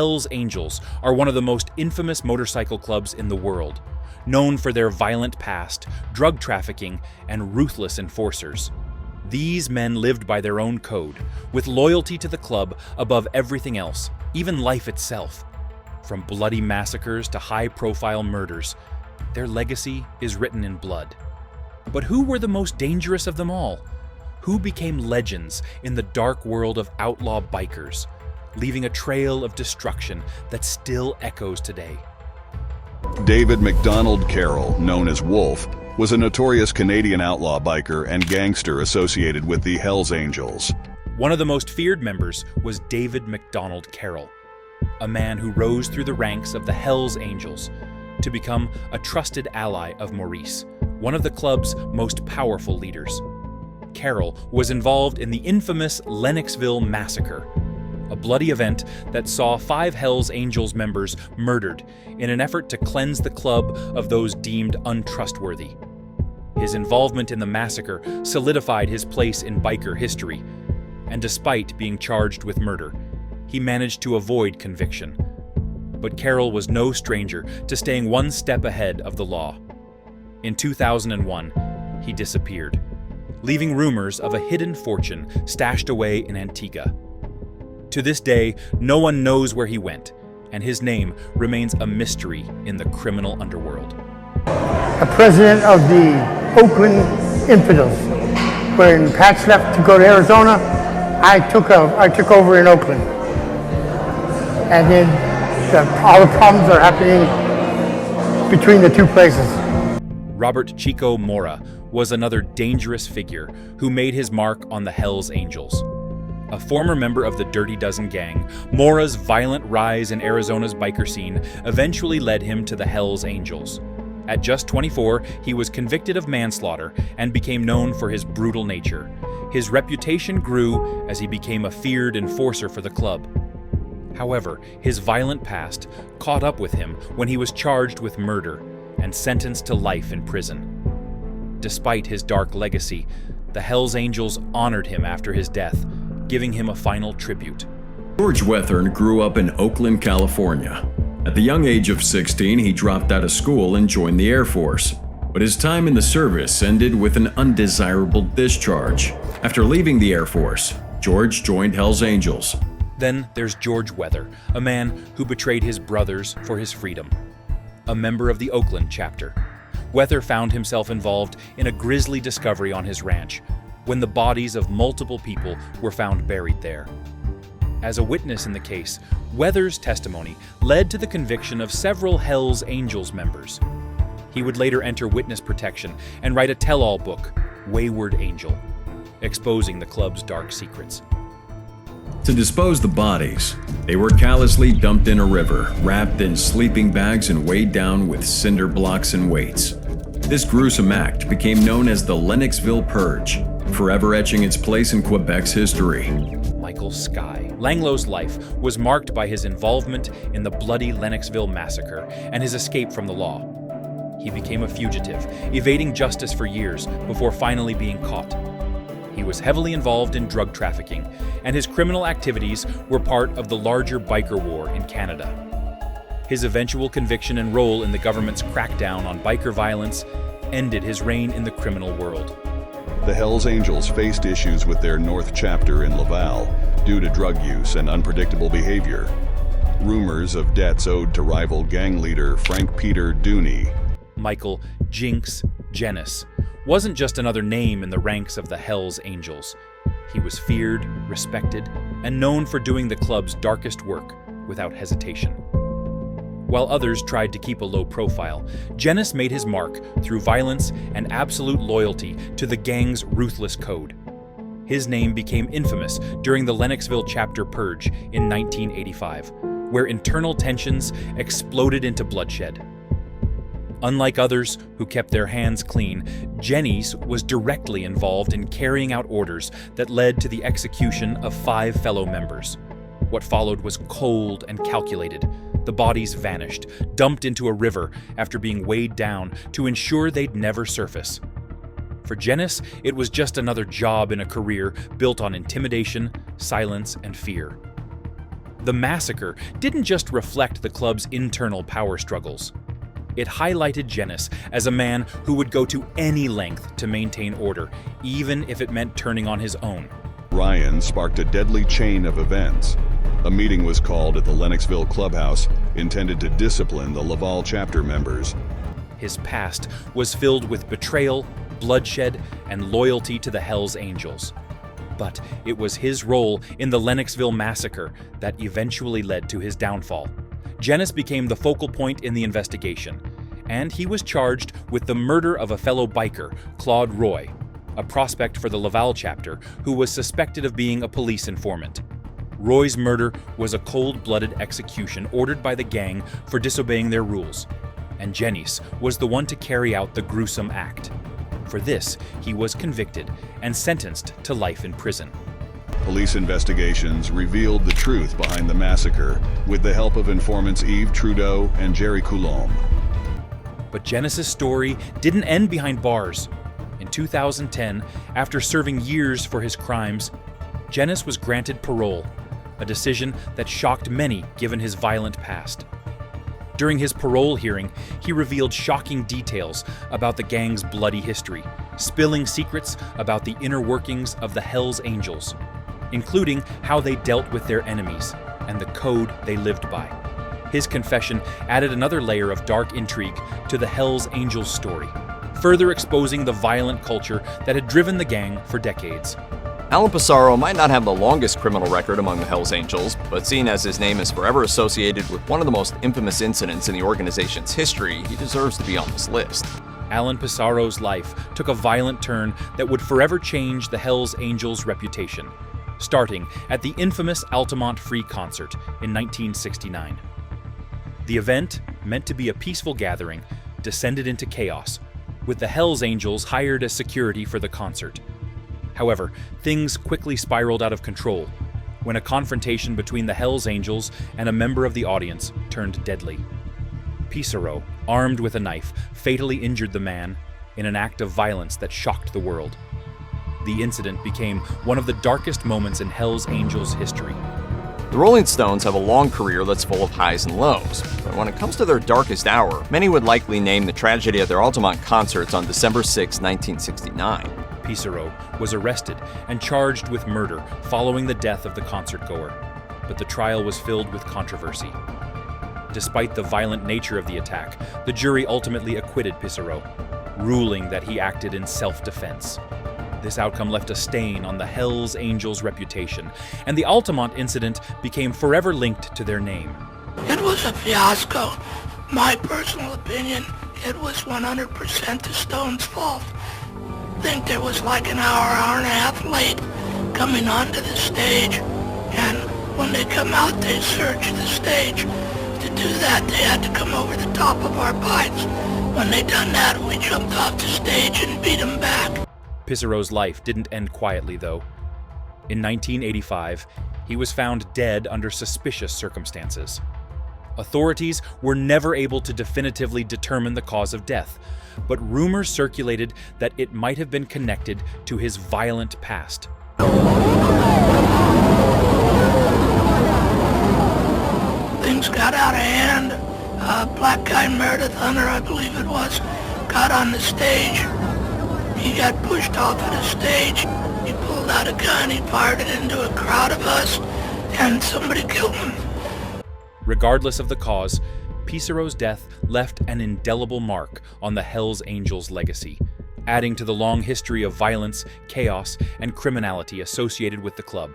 Hells Angels are one of the most infamous motorcycle clubs in the world, known for their violent past, drug trafficking, and ruthless enforcers. These men lived by their own code, with loyalty to the club above everything else, even life itself. From bloody massacres to high-profile murders, their legacy is written in blood. But who were the most dangerous of them all? Who became legends in the dark world of outlaw bikers, leaving a trail of destruction that still echoes today? David Macdonald Carroll, known as Wolf, was a notorious Canadian outlaw biker and gangster associated with the Hells Angels. One of the most feared members was David Macdonald Carroll, a man who rose through the ranks of the Hells Angels to become a trusted ally of Maurice, one of the club's most powerful leaders. Carroll was involved in the infamous Lennoxville Massacre, a bloody event that saw 5 Hells Angels members murdered in an effort to cleanse the club of those deemed untrustworthy. His involvement in the massacre solidified his place in biker history, and despite being charged with murder, he managed to avoid conviction. But Carroll was no stranger to staying one step ahead of the law. In 2001, he disappeared, leaving rumors of a hidden fortune stashed away in Antigua. To this day, no one knows where he went, and his name remains a mystery in the criminal underworld. A president of the Oakland Infidels. When Pat's left to go to Arizona, I took over in Oakland. And then all the problems are happening between the two places. Robert Chico Mora was another dangerous figure who made his mark on the Hells Angels. A former member of the Dirty Dozen gang, Mora's violent rise in Arizona's biker scene eventually led him to the Hells Angels. At just 24, he was convicted of manslaughter and became known for his brutal nature. His reputation grew as he became a feared enforcer for the club. However, his violent past caught up with him when he was charged with murder and sentenced to life in prison. Despite his dark legacy, the Hells Angels honored him after his death, giving him a final tribute. George Wethern grew up in Oakland, California. At the young age of 16, he dropped out of school and joined the Air Force. But his time in the service ended with an undesirable discharge. After leaving the Air Force, George joined Hells Angels. Then there's George Wether, a man who betrayed his brothers for his freedom. A member of the Oakland chapter, Wether found himself involved in a grisly discovery on his ranch when the bodies of multiple people were found buried there. As a witness in the case, Wether's testimony led to the conviction of several Hells Angels members. He would later enter witness protection and write a tell-all book, Wayward Angel, exposing the club's dark secrets. To dispose the bodies, they were callously dumped in a river, wrapped in sleeping bags and weighed down with cinder blocks and weights. This gruesome act became known as the Lennoxville Purge, forever etching its place in Quebec's history. Michael Skye. Langlow's life was marked by his involvement in the bloody Lennoxville Massacre and his escape from the law. He became a fugitive, evading justice for years before finally being caught. He was heavily involved in drug trafficking, and his criminal activities were part of the larger biker war in Canada. His eventual conviction and role in the government's crackdown on biker violence ended his reign in the criminal world. The Hells Angels faced issues with their North chapter in Laval due to drug use and unpredictable behavior. Rumors of debts owed to rival gang leader Frank Peter Dooney. Michael Jinx Jennis wasn't just another name in the ranks of the Hells Angels. He was feared, respected, and known for doing the club's darkest work without hesitation. While others tried to keep a low profile, Jennis made his mark through violence and absolute loyalty to the gang's ruthless code. His name became infamous during the Lennoxville chapter purge in 1985, where internal tensions exploded into bloodshed. Unlike others who kept their hands clean, Jennis was directly involved in carrying out orders that led to the execution of 5 fellow members. What followed was cold and calculated. The bodies vanished, dumped into a river after being weighed down to ensure they'd never surface. For Jennis, it was just another job in a career built on intimidation, silence, and fear. The massacre didn't just reflect the club's internal power struggles. It highlighted Jinx as a man who would go to any length to maintain order, even if it meant turning on his own. Ryan sparked a deadly chain of events. A meeting was called at the Lennoxville clubhouse, intended to discipline the Laval chapter members. His past was filled with betrayal, bloodshed, and loyalty to the Hells Angels. But it was his role in the Lennoxville Massacre that eventually led to his downfall. Jinx became the focal point in the investigation, and he was charged with the murder of a fellow biker, Claude Roy, a prospect for the Laval chapter who was suspected of being a police informant. Roy's murder was a cold-blooded execution ordered by the gang for disobeying their rules, and Jinx was the one to carry out the gruesome act. For this, he was convicted and sentenced to life in prison. Police investigations revealed the truth behind the massacre with the help of informants Yves Trudeau and Jerry Coulombe. But Jinx's story didn't end behind bars. In 2010, after serving years for his crimes, Jinx was granted parole, a decision that shocked many given his violent past. During his parole hearing, he revealed shocking details about the gang's bloody history, spilling secrets about the inner workings of the Hells Angels, including how they dealt with their enemies and the code they lived by. His confession added another layer of dark intrigue to the Hells Angels story, further exposing the violent culture that had driven the gang for decades. Alan Pasaro might not have the longest criminal record among the Hells Angels, but seeing as his name is forever associated with one of the most infamous incidents in the organization's history, he deserves to be on this list. Alan Pasaro's life took a violent turn that would forever change the Hells Angels' reputation, starting at the infamous Altimont Free Concert in 1969. The event, meant to be a peaceful gathering, descended into chaos, with the Hells Angels hired as security for the concert. However, things quickly spiraled out of control when a confrontation between the Hells Angels and a member of the audience turned deadly. Pasaro, armed with a knife, fatally injured the man in an act of violence that shocked the world. The incident became one of the darkest moments in Hells Angels history. The Rolling Stones have a long career that's full of highs and lows, but when it comes to their darkest hour, many would likely name the tragedy at their Altimont concerts on December 6, 1969. Pasaro was arrested and charged with murder following the death of the concertgoer, but the trial was filled with controversy. Despite the violent nature of the attack, the jury ultimately acquitted Pasaro, ruling that he acted in self-defense. This outcome left a stain on the Hells Angels' reputation, and the Altimont incident became forever linked to their name. It was a fiasco. My personal opinion, it was 100% the Stones' fault. I think there was like an hour and a half late coming onto the stage, and when they come out they search the stage. To do that they had to come over the top of our pipes. When they done that we jumped off the stage and beat them back. Pasaro's life didn't end quietly though. In 1985, he was found dead under suspicious circumstances. Authorities were never able to definitively determine the cause of death, but rumors circulated that it might have been connected to his violent past. Things got out of hand. Black guy Meredith Hunter, I believe it was, got on the stage. He got pushed off of the stage. He pulled out a gun, he fired it into a crowd of us, and somebody killed him. Regardless of the cause, Pasaro's death left an indelible mark on the Hells Angels' legacy, adding to the long history of violence, chaos, and criminality associated with the club.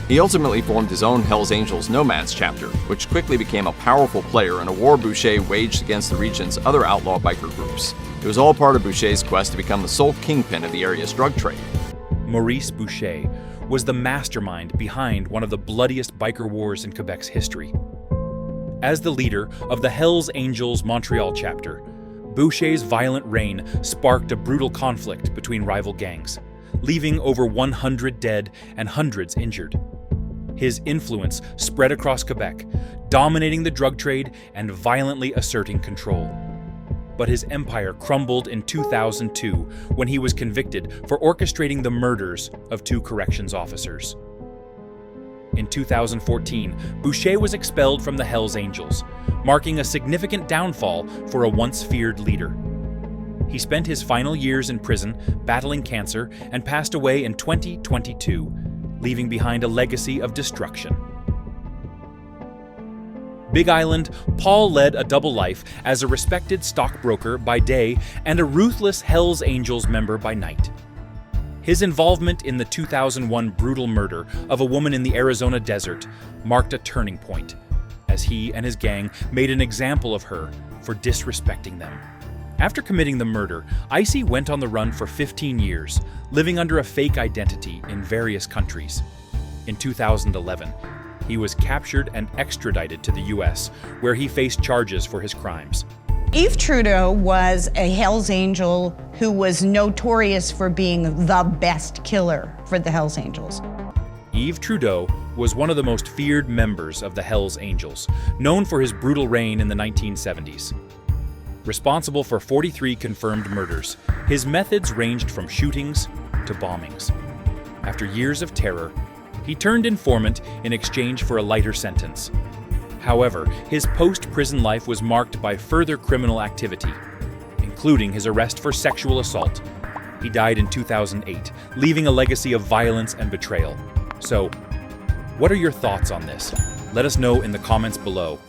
He ultimately formed his own Hells Angels Nomads chapter, which quickly became a powerful player in a war Boucher waged against the region's other outlaw biker groups. It was all part of Boucher's quest to become the sole kingpin of the area's drug trade. Maurice Boucher was the mastermind behind one of the bloodiest biker wars in Quebec's history. As the leader of the Hells Angels Montreal chapter, Boucher's violent reign sparked a brutal conflict between rival gangs, leaving over 100 dead and hundreds injured. His influence spread across Quebec, dominating the drug trade and violently asserting control. But his empire crumbled in 2002 when he was convicted for orchestrating the murders of 2 corrections officers. In 2014, Boucher was expelled from the Hells Angels, marking a significant downfall for a once feared leader. He spent his final years in prison battling cancer and passed away in 2022, leaving behind a legacy of destruction. Big Island, Paul led a double life as a respected stockbroker by day and a ruthless Hells Angels member by night. His involvement in the 2001 brutal murder of a woman in the Arizona desert marked a turning point, as he and his gang made an example of her for disrespecting them. After committing the murder, Icy went on the run for 15 years, living under a fake identity in various countries. In 2011, he was captured and extradited to the US, where he faced charges for his crimes. Yves Trudeau was a Hells Angel who was notorious for being the best killer for the Hells Angels. Yves Trudeau was one of the most feared members of the Hells Angels, known for his brutal reign in the 1970s. Responsible for 43 confirmed murders, his methods ranged from shootings to bombings. After years of terror, he turned informant in exchange for a lighter sentence. However, his post-prison life was marked by further criminal activity, including his arrest for sexual assault. He died in 2008, leaving a legacy of violence and betrayal. So, what are your thoughts on this? Let us know in the comments below.